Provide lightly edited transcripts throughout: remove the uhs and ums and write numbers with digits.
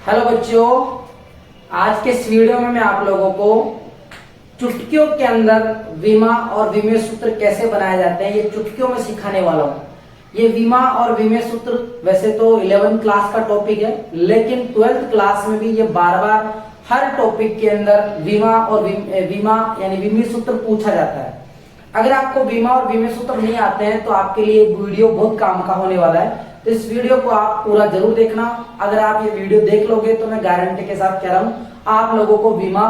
Hello बच्चों, आज के इस वीडियो में मैं आप लोगों को चुटकियों के अंदर विमा और विमेय सूत्र कैसे बनाए जाते हैं ये चुटकियों में सिखाने वाला हूँ। ये विमा और विमेय सूत्र वैसे तो 11th क्लास का टॉपिक है, लेकिन 12th क्लास में भी ये बार बार हर टॉपिक के अंदर विमा और विमा यानी विमेय सूत्र पूछा जाता है। अगर आपको विमा और विमेय सूत्र नहीं आते हैं तो आपके लिए वीडियो बहुत काम का होने वाला है, तो इस वीडियो को आप पूरा जरूर देखना। अगर आप ये वीडियो देख लोगे तो मैं गारंटी के साथ कह रहा हूँ आप लोगों को विमा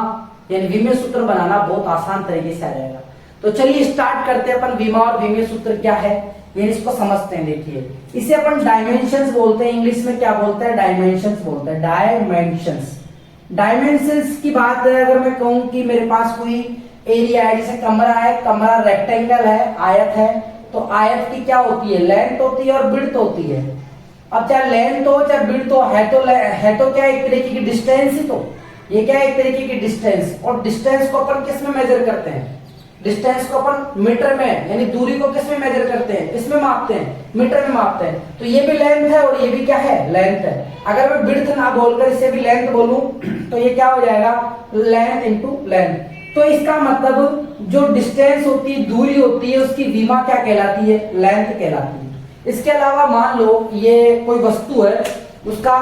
यानी विमेय सूत्र बनाना बहुत आसान तरीके से आ जाएगा। तो चलिए स्टार्ट करते हैं। अपन विमा और विमेय सूत्र क्या है ये इसको समझते हैं। देखिए, इसे अपन डायमेंशंस बोलते हैं, इंग्लिश में क्या बोलते हैं? डायमेंशंस बोलते हैं। डायमेंशंस की बात है, अगर मैं कहूँ कि मेरे पास कोई एरिया है, जैसे कमरा है, कमरा रेक्टेंगल है, आयत है, तो आयत की क्या होती है? लेंथ होती है और विड्थ होती है। अब चाहे लेंथ हो चाहे विड्थ हो, है तो क्या एक तरीके की डिस्टेंस ही, तो ये क्या है? एक तरीके की डिस्टेंस। और डिस्टेंस को अपन किस में मेजर करते हैं? डिस्टेंस को अपन मीटर में यानी दूरी को किस में मेजर करते हैं? किसमें मापते हैं? मीटर में मापते हैं। तो ये भी लेंथ है और ये भी क्या है? लेंथ है। अगर मैं विड्थ ना बोलकर इसे भी लेंथ बोलूं तो ये क्या हो जाएगा? Length into length. तो इसका मतलब जो डिस्टेंस होती है, दूरी होती है, उसकी विमा क्या कहलाती है? लेंथ कहलाती है। इसके अलावा मान लो ये कोई वस्तु है, उसका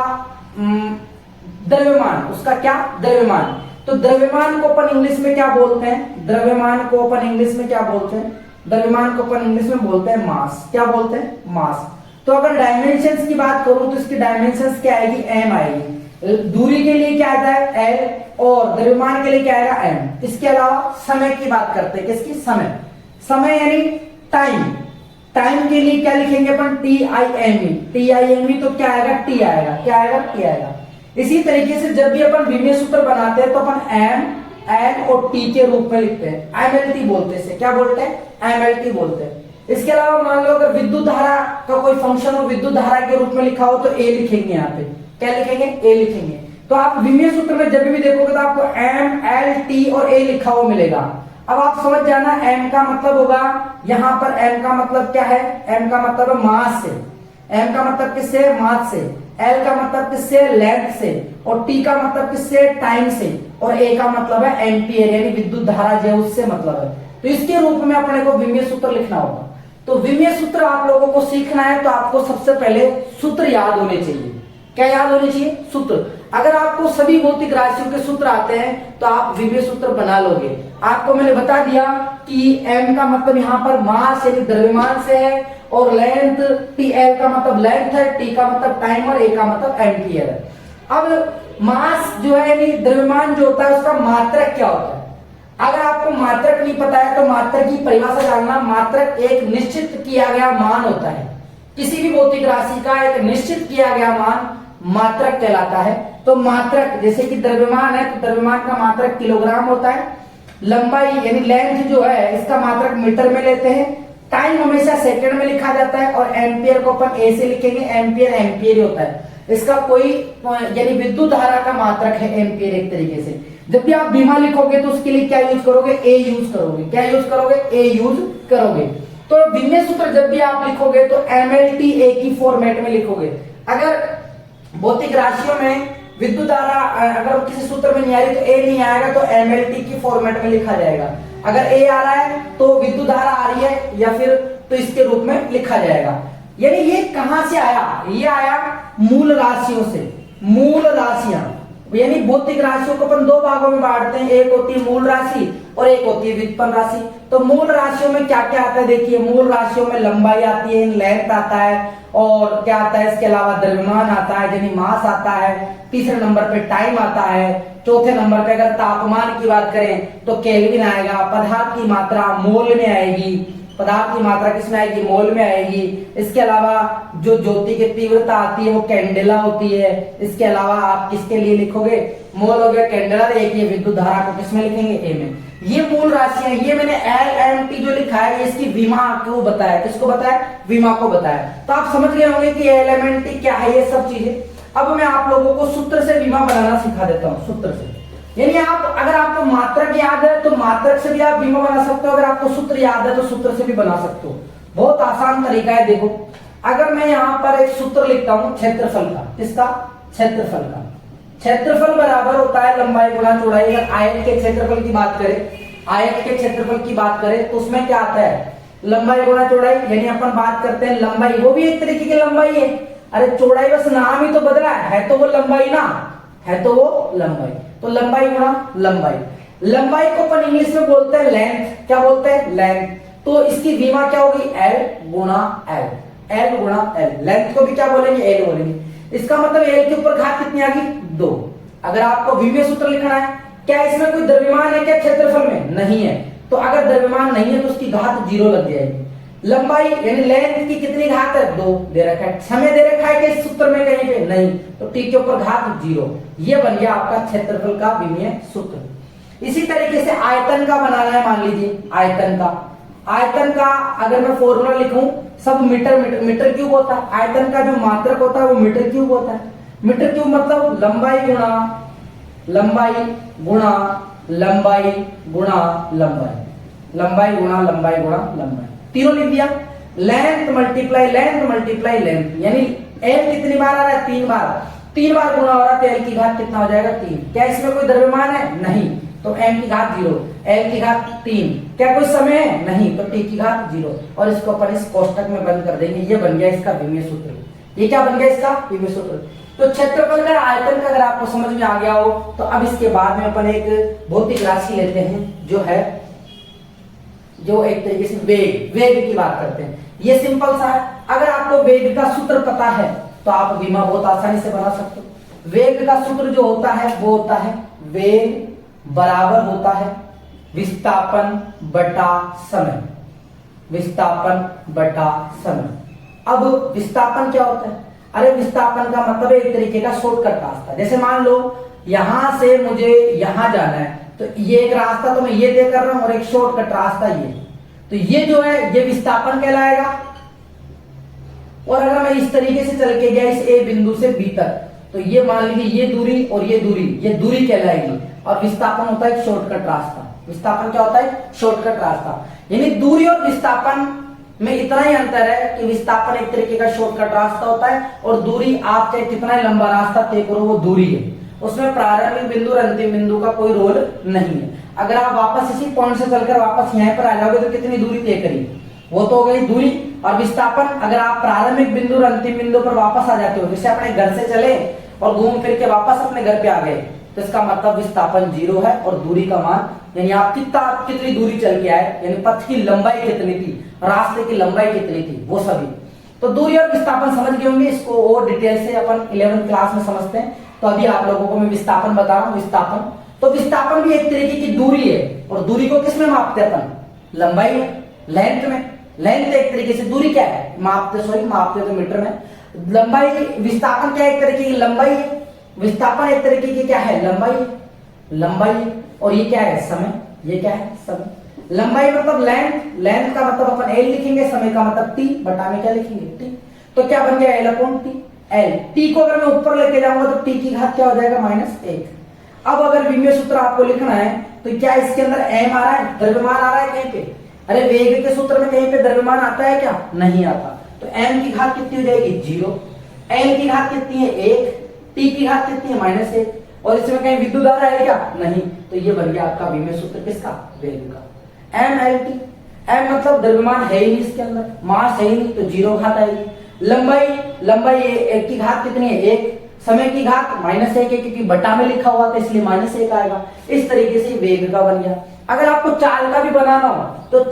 द्रव्यमान, उसका क्या? द्रव्यमान। तो द्रव्यमान को अपन इंग्लिश में क्या बोलते हैं? द्रव्यमान को अपन इंग्लिश में क्या बोलते हैं? द्रव्यमान को अपन इंग्लिश में बोलते हैं मास। क्या बोलते हैं? मास। तो अगर डायमेंशंस की बात करूं तो इसकी डायमेंशंस क्या आएगी? एम आएगी। दूरी के लिए क्या आता है? एल, और द्रव्यमान के लिए क्या आएगा? एम। इसके अलावा समय की बात करते हैं। किसकी? समय। समय यानी टाइम। टाइम के लिए क्या लिखेंगे अपन? TIME। TIME तो क्या आएगा? टी आएगा। क्या आएगा? टी आएगा। इसी तरीके से जब भी अपन विमेय सूत्र बनाते हैं तो अपन एम, एन और टी के रूप में लिखते हैं। MLT बोलते हैं। क्या बोलते हैं? MLT बोलते हैं। इसके अलावा मान लो अगर विद्युत धारा का कोई फंक्शन हो, विद्युत धारा के रूप में लिखा हो तो ए लिखेंगे। यहाँ पे क्या लिखेंगे? ए लिखेंगे। तो आप विमेय सूत्र में जब भी देखोगे तो आपको एम, एल, टी और ए लिखा हुआ मिलेगा। अब आप समझ जाना, एम का मतलब होगा, यहाँ पर एम का मतलब क्या है? एम का मतलब है मास से। एम का मतलब किससे? मास से। एल का मतलब किससे? लेंथ से। और टी का मतलब किससे? टाइम से। और ए का मतलब है एम्पियर यानी विद्युत धारा जो उससे मतलब है। तो इसके रूप में अपने को विमेय सूत्र लिखना होगा। तो विमेय सूत्र आप लोगों को सीखना है तो आपको सबसे पहले सूत्र याद होने चाहिए। क्या याद होने चाहिए? सूत्र। अगर आपको सभी भौतिक राशियों के सूत्र आते हैं तो आप विमेय सूत्र बना लोगे। आपको मैंने बता दिया कि एम का मतलब यहाँ पर मास यानी द्रव्यमान से है, और लेंथ TL का मतलब लेंथ है, टी का मतलब टाइम और ए का मतलब एम्पियर है। अब मास जो है यानी द्रव्यमान जो होता है उसका मात्रक क्या होता है? अगर आपको मात्रक नहीं पता है तो मात्रक की परिभाषा जानना। मात्रक एक निश्चित किया गया मान होता है। किसी भी भौतिक राशि का एक निश्चित किया गया मान मात्रक कहलाता है। तो मात्रक जैसे कि द्रव्यमान है तो द्रव्यमान का मात्रक किलोग्राम होता है। लंबाई यानी लेंथ जो है इसका मात्रक मीटर में लेते हैं। टाइम हमेशा सेकंड में लिखा जाता है। और एम्पियर को अपन ए से लिखेंगे। एम्पियर एम्पियर ही होता है। इसका कोई यानी विद्युत धारा का मात्रक है एम्पियर एक तरीके से। जब भी आप विमा लिखोगे तो उसके लिए क्या यूज करोगे? ए यूज करोगे। क्या यूज करोगे? ए यूज करोगे। तो विमेय सूत्र जब भी आप लिखोगे तो MLT ए की फॉर्मेट में लिखोगे। अगर भौतिक राशियों में विद्युत धारा अगर किसी सूत्र में नहीं आ रही तो ए नहीं आएगा तो MLT की फॉर्मेट में लिखा जाएगा। अगर ए आ रहा है तो विद्युत धारा आ रही है या फिर तो इसके रूप में लिखा जाएगा। यानी ये कहां से आया? ये आया मूल राशियों से। मूल राशियां यानी भौतिक राशियों को अपन दो भागों में बांटते हैं। एक होती है मूल राशि और एक होती है व्युत्पन्न राशि। तो मूल राशियों में क्या क्या आता है? देखिए, मूल राशियों में लंबाई आती है, लेंथ आता है, और क्या आता है इसके अलावा? द्रव्यमान आता है यानी मास आता है। तीसरे नंबर पे टाइम आता है। चौथे नंबर पे अगर तापमान की बात करें तो केल्विन आएगा। पदार्थ की मात्रा मोल में आएगी। पदार्थ की मात्रा किसमें आएगी? मोल में आएगी। इसके अलावा जो ज्योति की तीव्रता आती है वो कैंडेला होती है। इसके अलावा आप किसके लिए लिखोगे? मोल हो गया कैंडेला। एक ये विद्युत धारा को किसमें लिखेंगे? ए में। ये मूल राशियां। ये मैंने LMT जो लिखा है इसकी विमा को बताया। किसको बताया? विमा को बताया। तो आप समझ गए होंगे कि LMNT क्या है, ये सब चीजें। अब मैं आप लोगों को सूत्र से विमा बनाना सिखा देता हूँ। सूत्र से यानी आप अगर आपको मात्रक याद है तो मात्रक से भी आप विमा बना सकते हो। अगर आपको सूत्र याद है तो सूत्र से भी बना सकते हो। बहुत आसान तरीका है। देखो, अगर मैं यहाँ पर एक सूत्र लिखता हूं क्षेत्रफल का। किसका? क्षेत्रफल का। क्षेत्रफल बराबर होता है लंबाई गुणा चौड़ाई। अगर आयत के क्षेत्रफल की बात करें, आयत के क्षेत्रफल की बात करें तो उसमें क्या आता है, लंबाई गुणा चौड़ाई। यानी अपन बात करते हैं लंबाई, वो भी एक तरीके की लंबाई है। अरे चौड़ाई बस नाम ही तो बदला है तो वो लंबाई ना, है तो वो लंबाई। तो लंबाई गुणा लंबाई। लंबाई को अपन इंग्लिश में बोलते हैं लेंथ। क्या बोलते हैं, लेंथ। तो इसकी विमा क्या होगी, एल गुणा एल, एल गुणा एल। लेंथ को भी क्या बोलेंगे, एल बोलेंगे। इसका मतलब एल के ऊपर घात कितनी आ गई, 2। अगर आपको विमीय सूत्र लिखना है, क्या इसमें कोई द्रव्यमान है क्या क्षेत्रफल में, नहीं है। तो अगर द्रव्यमान नहीं है तो उसकी घात 0 लग जाएगी। लंबाई यानी लेंथ की कितनी घात है, 2 दे रखा है। समय दे रखा है कि सूत्र में कहीं पे नहीं, तो टी के ऊपर घात 0। ये बन गया आपका क्षेत्रफल का विमीय सूत्र। इसी तरीके से आयतन का बनाना है, मान लीजिए आयतन का। आयतन का अगर मैं फॉर्मूला लिखूं, सब मीटर मीटर मीटर क्यूब होता है। आयतन का जो मात्रक होता है वो मीटर क्यूब होता है। मीटर क्यूब मतलब लंबाई गुणा लंबाई गुणा लंबाई गुणा लंबाई, लंबाई गुणा लंबाई गुणा लंबाई, तीनों लिख दिया। लेंथ मल्टीप्लाई लेंथ, यानी एल कितनी बार आ रहा है, 3 बार। 3 बार गुणा हो रहा है तो एल की घात कितना हो जाएगा, 3। क्या इसमें कोई द्रव्यमान है, नहीं, तो एम की घात 0, एल की घात 3। क्या कोई समय है, नहीं, तो टी की घात 0। और इसको अपन इस कोष्टक में बंद कर देंगे। ये बन गया इसका विमीय सूत्र। ये क्या बन गया इसका विमीय सूत्र। तो क्षेत्रफल का आयतन का अगर आपको समझ में आ गया हो तो अब इसके बाद में अपन एक भौतिक राशि लेते हैं जो है, जो एक तरीके से वेग की बात करते हैं। ये सिंपल सा है। अगर आपको वेग का सूत्र पता है तो आप विमा बहुत आसानी से बना सकते हो। वेग का सूत्र जो होता है वो होता है, वेग बराबर होता है विस्थापन बटा समय, विस्थापन बटा समय। अब विस्थापन क्या होता है, अरे विस्थापन का मतलब एक तरीके का शॉर्टकट रास्ता। जैसे मान लो यहां से मुझे यहां जाना है, तो ये एक रास्ता तो मैं ये तय कर रहा हूं और एक शॉर्टकट रास्ता ये, तो ये जो है ये विस्थापन कहलाएगा। और अगर मैं इस तरीके से चल के गया इस ए बिंदु से बी तक, तो ये मान लीजिए ये दूरी और ये दूरी कहलाएगी। और विस्थापन होता है शॉर्टकट रास्ता। विस्थापन क्या होता है, शॉर्टकट रास्ता। यानी दूरी और विस्थापन में इतना ही अंतर है कि विस्थापन एक तरीके का शॉर्टकट रास्ता होता है और दूरी आप चाहे कितना लंबा रास्ता तय करो वो दूरी है। उसमें प्रारंभिक बिंदु और अंतिम बिंदु का कोई रोल नहीं है। अगर आप वापस इसी पॉइंट से चलकर वापस यहाँ पर आ जाओगे तो कितनी दूरी तय करी, वो तो हो गई दूरी। और विस्थापन अगर आप प्रारंभिक बिंदु और अंतिम बिंदु पर वापस आ जाते हो, जैसे अपने घर से चले और घूम फिर के वापस अपने घर पे आ गए, तो इसका मतलब विस्थापन 0 है और दूरी का मान, यानी आप कितनी दूरी चल के आए, यानी पथ की लंबाई कितनी थी, रास्ते की लंबाई कितनी थी, वो सभी। तो दूरी और विस्थापन समझ गए होंगे। इसको और डिटेल से अपन 11th क्लास में समझते हैं। तो अभी आप लोगों को मैं विस्थापन बता रहा हूं। विस्थापन, तो विस्थापन भी एक तरीके की दूरी है। और दूरी को किसमें मापते हैं अपन, लंबाई में, लेंथ में। लेंथ एक तरीके से दूरी क्या है, मापते तो मीटर में। लंबाई, विस्थापन क्या एक तरीके की लंबाई है, विस्थापन एक तरीके की क्या है, लंबाई। और ये क्या है, समय। ये क्या है, समय। लंबाई मतलब लेंथ, लेंथ का मतलब अपन एल लिखेंगे, समय का मतलब टी, बटा में क्या लिखेंगे, टी। तो क्या बन गया, L upon T. L, T को अगर मैं ऊपर लेके जाऊंगा तो टी की घात क्या हो जाएगा, -1। अब अगर विमीय सूत्र आपको लिखना है तो क्या इसके अंदर एम आ रहा है, द्रव्यमान आ रहा है कहीं पे, अरे वेग के सूत्र में कहीं पे द्रव्यमान आता है क्या, नहीं आता। तो एम की घात कितनी हो जाएगी, 0। एल की घात कितनी है, 1। टी की घात कितनी है, -1। और इसमें कहीं विद्युत धारा है क्या, नहीं। तो ये बन गया आपका विमीय सूत्र किसका, वेग का, एम एल टी। एम मतलब द्रव्यमान है ही नहीं इसके अंदर, मास है ही नहीं, तो 0 घात आएगी। लंबाई एक की घात कितनी है, 1। समय की घात -1 है क्योंकि बटा में लिखा हुआ था इसलिए -1 आएगा। इस तरीके से वेग का बन गया। अगर आपको चाल का भी बनाना हो तो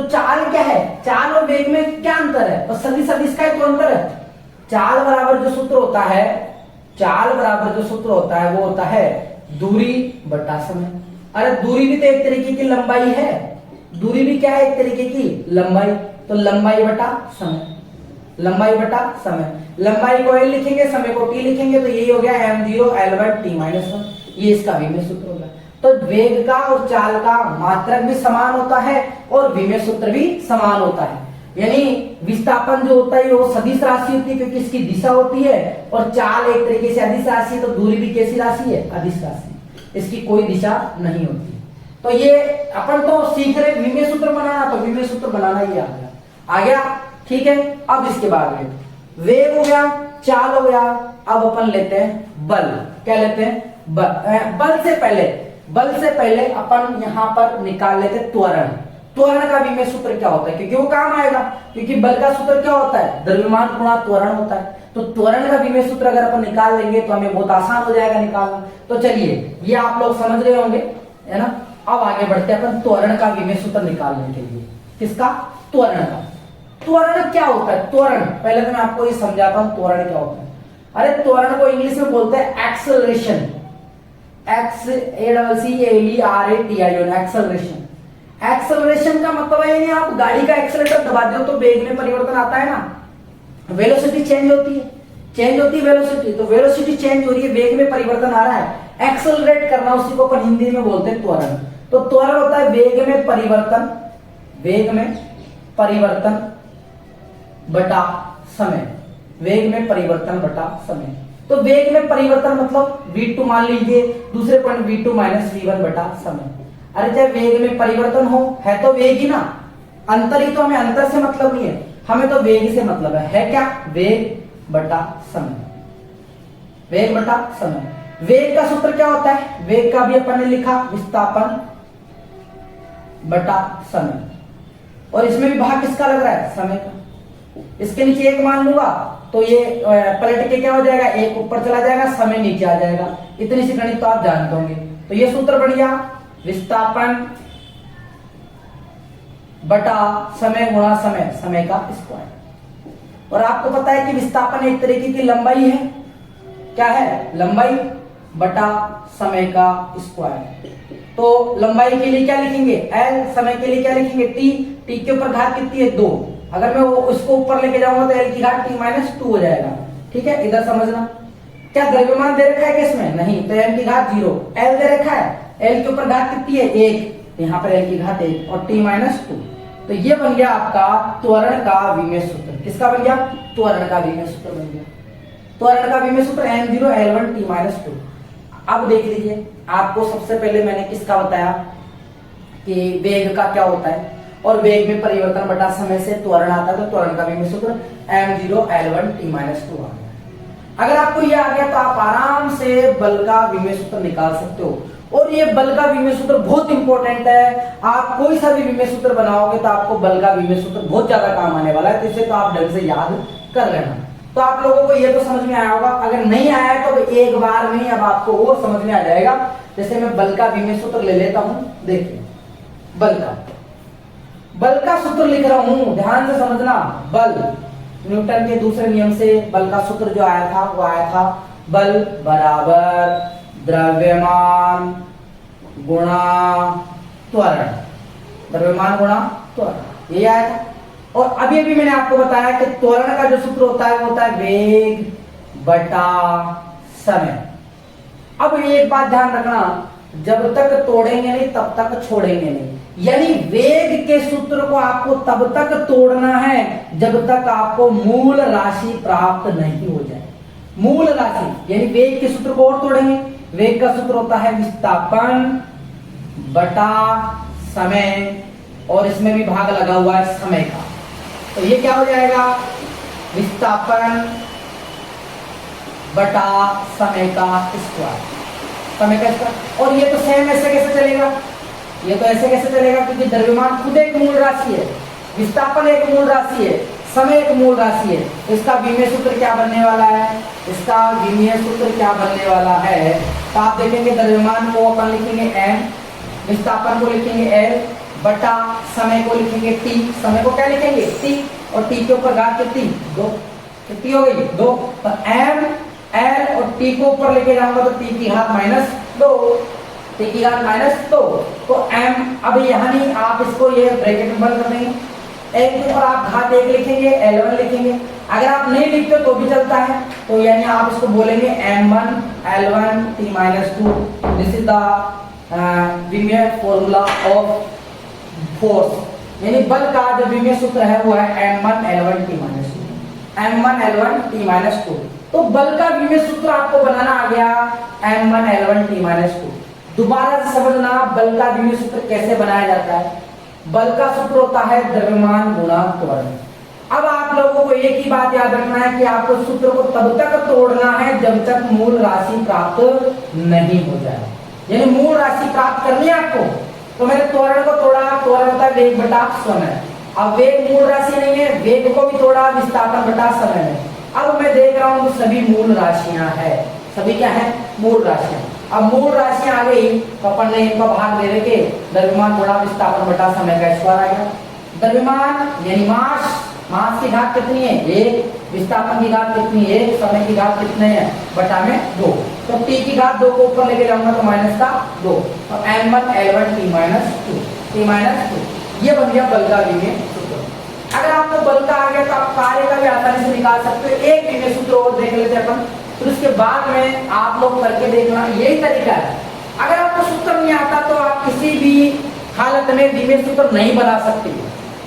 चाल क्या है, चाल और वेग में क्या अंतर है, तो सदिश का ही तो अंतर है। चाल बराबर जो सूत्र होता है वो होता है दूरी बटा समय। अरे दूरी भी तो एक तरीके की लंबाई है, दूरी भी क्या है, एक तरीके की लंबाई। तो लंबाई बटा समय, लंबाई को एल लिखेंगे, समय को टी लिखेंगे, तो यही हो गया m0 l/t-1। ये इसका विमीय सूत्र होगा। तो वेग का और चाल का मात्रक भी समान होता है और विमीय सूत्र भी समान होता है। यानी विस्थापन जो होता है वो सदिश राशि होती है क्योंकि इसकी दिशा होती है, और चाल एक तरीके से अदिश राशि है, तो दूरी भी कैसी राशि है, अदिश राशि, इसकी कोई दिशा नहीं होती। तो ये अपन तो सीख रहे विमीय सूत्र बनाना, तो विमीय सूत्र बनाना ही आ गया, ठीक है। अब इसके बाद में वेग हो गया, चाल हो गया। अब अपन लेते हैं बल। क्या लेते हैं? बल। बल से पहले अपन यहां पर निकाल लेते त्वरण। त्वरण का विमेय सूत्र क्या होता है, क्योंकि वो काम आएगा, क्योंकि बल का सूत्र क्या होता है? द्रव्यमान गुणा त्वरण होता है। तो त्वरण का विमेय सूत्र अगर अपन निकाल लेंगे तो हमें बहुत आसान हो जाएगा निकालना। तो चलिए ये आप लोग समझ रहे होंगे, है ना। अब आगे बढ़ते हैं अपन त्वरण का विमेय सूत्र निकालने के लिए। किसका? त्वरण का। त्वरण क्या होता है? त्वरण पहले तो मैं आपको ये समझाता हूं त्वरण क्या होता है। अरे त्वरण को इंग्लिश में बोलते हैं एक्सेलरेशन। एक्सेलरेशन। एक्सेलरेशन का मतलब है यानी आप गाड़ी का एक्सेलरेटर दबा दो तो वेग में परिवर्तन आता है ना, वेलोसिटी चेंज होती है वेलोसिटी, तो वेलोसिटी चेंज हो रही है, वेग में परिवर्तन आ रहा है, एक्सेलरेट करना, उसी को अपन हिंदी में बोलते हैं त्वरण। तो त्वरण होता है वेग में परिवर्तन बटा समय, वेग में परिवर्तन बटा समय। तो वेग में परिवर्तन मतलब v2 मान लीजिए, दूसरे पॉइंट v2 माइनस v1 बटा समय। अरे चाहे वेग में परिवर्तन हो, है तो वेग ही ना, अंतर ही तो, हमें अंतर से मतलब नहीं है, हमें तो वेग से मतलब है क्या? वेग बटा समय, वेग बटा समय। वेग का सूत्र क्या होता है? वेग का भी अपन ने लिखा विस्थापन बटा समय, और इसमें भी भाग किसका लग रहा है? समय का। इसके नीचे एक मान लूंगा तो ये पलट के क्या हो जाएगा? एक ऊपर चला जाएगा, समय नीचे आ जाएगा। इतनी सी गणित तो आप जानते होंगे। तो ये सूत्र बढ़ गया विस्थापन बटा समय गुणा समय का स्क्वायर। और आपको पता है कि विस्थापन एक तरीके की लंबाई है। क्या है? लंबाई बटा समय का स्क्वायर। तो लंबाई के लिए क्या लिखेंगे? L, समय के लिए क्या लिखेंगे? T के ऊपर घात कितनी है? 2। अगर मैं उसको ऊपर लेके जाऊंगा तो L की घात T माइनस 2 हो जाएगा। ठीक है, इधर समझना। क्या द्रव्यमान दे रखा है क्या इसमें? नहीं, तो M की घात 0। L दे रखा है, L के ऊपर घात कितनी है? 1, यहाँ पर L की घात 1 और T माइनस 2। तो ये बन गया आपका त्वरण का विमेय सूत्र। किसका बन गया? त्वरण का विमेय सूत्र बन गया। त्वरण का विमेय सूत्र m0 L1 T माइनस 2। अब देख लीजिए, आपको सबसे पहले मैंने किसका बताया कि वेग का क्या होता है, और वेग में परिवर्तन बटा समय से त्वरण आता है। तो त्वरण का विमेय सूत्र m0 L1 T माइनस 2 आ गया। अगर आपको ये आ गया तो आप आराम से बल का विमेय सूत्र निकाल सकते हो। और ये बल का विमेय सूत्र बहुत इंपॉर्टेंट है। आप कोई सा भी विमेय सूत्र बनाओगे तो आपको बल का विमेय सूत्र बहुत ज्यादा काम आने वाला है, तो इसे तो आप ढंग से याद कर लेना। तो आप लोगों को ये तो समझ में आया होगा। अगर नहीं आया है तो एक बार में अब आपको और समझ में आ जाएगा। जैसे मैं बल का विमेय सूत्र ले लेता हूं, देखिए बल का सूत्र लिख रहा हूं, ध्यान से समझना। बल, न्यूटन के दूसरे नियम से बल का सूत्र जो आया था वो आया था बल बराबर द्रव्यमान गुणा त्वरण, द्रव्यमान गुणा त्वरण, ये आया था। और अभी अभी मैंने आपको बताया कि त्वरण का जो सूत्र होता है वो होता है वेग बटा समय। अब एक बात ध्यान रखना, जब तक तोड़ेंगे नहीं तब तक छोड़ेंगे नहीं। यानी वेग के सूत्र को आपको तब तक तोड़ना है जब तक आपको मूल राशि प्राप्त नहीं हो जाए। मूल राशि यानी वेग के सूत्र को और तोड़ेंगे। वेग का सूत्र होता है विस्थापन बटा समय, और इसमें भी भाग लगा हुआ है समय का। तो ये क्या हो जाएगा? विस्थापन बटा समय का स्क्वायर, समय का स्क्वायर। और ये तो सेम ऐसे कैसे चलेगा? ये तो ऐसे कैसे चलेगा? क्योंकि द्रव्यमान खुद एक मूल राशि है, विस्थापन एक मूल राशि है, समय एक मूल राशि है। इसका विमेय सूत्र क्या बनने वाला है? इसका विमेय सूत्र क्या बनने वाला है? तो आप देखेंगे द्रव्यमान को अपन लिखेंगे m, विस्थापन को लिखेंगे L बटा समय को लिखेंगे T। समय को क्या लिखेंगे? T, और T के ऊपर घात कितनी? 2। कितनी हो गई? 2। तो m, L और T को ऊपर लेके जाऊंगा तो T की घात माइनस 2, T की घात माइनस 2। तो m, अब यहाँ नहीं, आप इसको ये ब्रैकेट में बंद कर देंगे। एक के ऊपर आप घात 1 लिखेंगे, L1 लिखेंगे। अगर आप नहीं लिखते तो भी चलता है, तो यानी आप इसको बोलेंगे m1 L1 T minus 2। This is the विमेय फॉर्मूला ऑफ फोर्स। यानी बल का जो विमेय सूत्र है वो है m1 L1 T minus 2, m1 L1 T minus 2। तो बल का विमेय सूत्र आपको बनाना आ गया m1 L1 T माइनस 2। दोबारा से समझना बल का विमेय सूत्र कैसे बनाया जाता है। बल का सूत्र होता है द्रव्यमान गुणा त्वरण। अब आप लोगों को एक ही बात याद रखना है कि आपको सूत्र को तब तक तोड़ना है जब तक मूल राशि प्राप्त नहीं हो जाए, यानी मूल राशि प्राप्त करनी है आपको। तो मैंने त्वरण को तोड़ा, त्वरण होता है वेग बटा समय। अब वेग मूल राशि नहीं है, वेग को भी तोड़ा विस्थापन बटा समय में। अब मैं देख रहा हूं सभी मूल राशियां है, सभी क्या है मूल राशियां। अब मूल राशियां आ गई तो अपन ने इनका भाग दे के द्रव्यमान गुणा विस्थापन बटा समय का स्क्वायर आ गया। द्रव्यमान यानी मास, मास की घात कितनी है 1, विस्थापन की घात कितनी है 1, समय की घात कितने है बटा में 2। तो t की घात 2 को ऊपर लेके जाऊंगा तो माइनस का 2, तो m1 L1 t minus 2, t minus 2। ये बन गया बल का विमेय सूत्र। अगर आपको बल का आ गया तो आप कार्य का भी आसानी से निकाल सकते हो। एक विमेय सूत्र और देख लेते हैं अपन, फिर उसके बाद में आप लोग करके देखना, यही तरीका है। अगर आपको सूत्र नहीं आता तो आप किसी भी हालत में विमेय सूत्र नहीं बना सकते,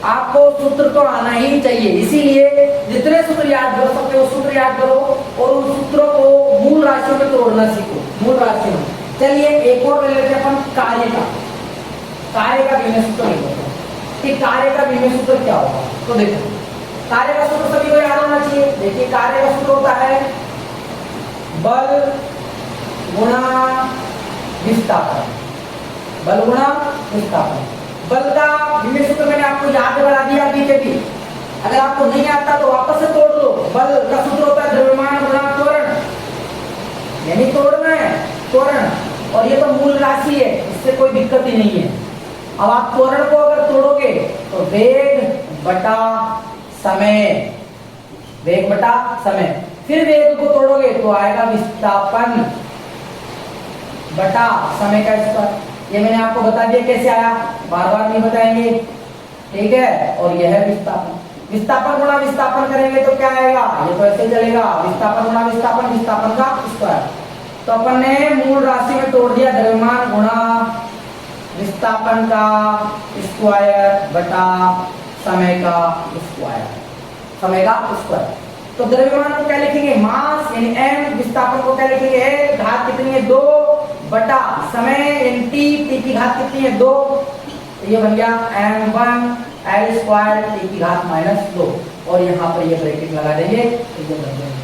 आपको सूत्र तो आना ही चाहिए। इसीलिए जितने सूत्र याद कर सकते हो सूत्र याद करो और उन सूत्रों को मूल राशियों में तोड़ना सीखो, मूल राशियों में। चलिए एक और ले लेते हैं अपन कार्य का, कार्य का विमेय सूत्र ले लेते हैं कि कार्य का विमेय सूत्र क्या होगा। तो देखो कार्य का सूत्र सभी को याद होना चाहिए। देखिए कार्य का सूत्र होता है बल गुणा विस्थापन, बल गुणा विस्थापन। बल का विमेय सूत्र मैंने आपको याद करा दिया अभी के भी, अगर आपको नहीं आता तो वापस से तोड़ लो। बल का सूत्र होता है द्रव्यमान गुणा त्वरण, यानी तोड़ना है त्वरण, और ये तो मूल राशि है, इससे कोई दिक्कत ही नहीं है। अब आप त्वरण को अगर तोड़ोगे तो वेग बटा समय, वेग बटा समय। फिर वेग को तोड़ोगे तो आएगा विस्थापन बटा समय का स्क्वायर। ये मैंने आपको बता दिया कैसे आया, बार बार नहीं बताएंगे, ठीक है। और यह है विस्थापन, विस्थापन गुणा विस्थापन करेंगे तो क्या आएगा, ये तो ऐसे चलेगा, विस्थापन गुणा विस्थापन, विस्थापन का स्क्वायर। तो अपन ने मूल राशि में तोड़ दिया द्रव्यमान गुणा विस्थापन का स्क्वायर बटा समय का स्क्वायर, समय का स्क्वायर। तो द्रव्यमान को क्या लिखेंगे मास यानी m, विस्थापन को क्या लिखेंगे घात कितनी है 2 बटा समय यानी t की घात कितनी है 2। ये बन गया m1 L स्क्वायर t की घात माइनस 2, और यहाँ पर ये ब्रैकेट लगा देंगे तो ये बन जाएगा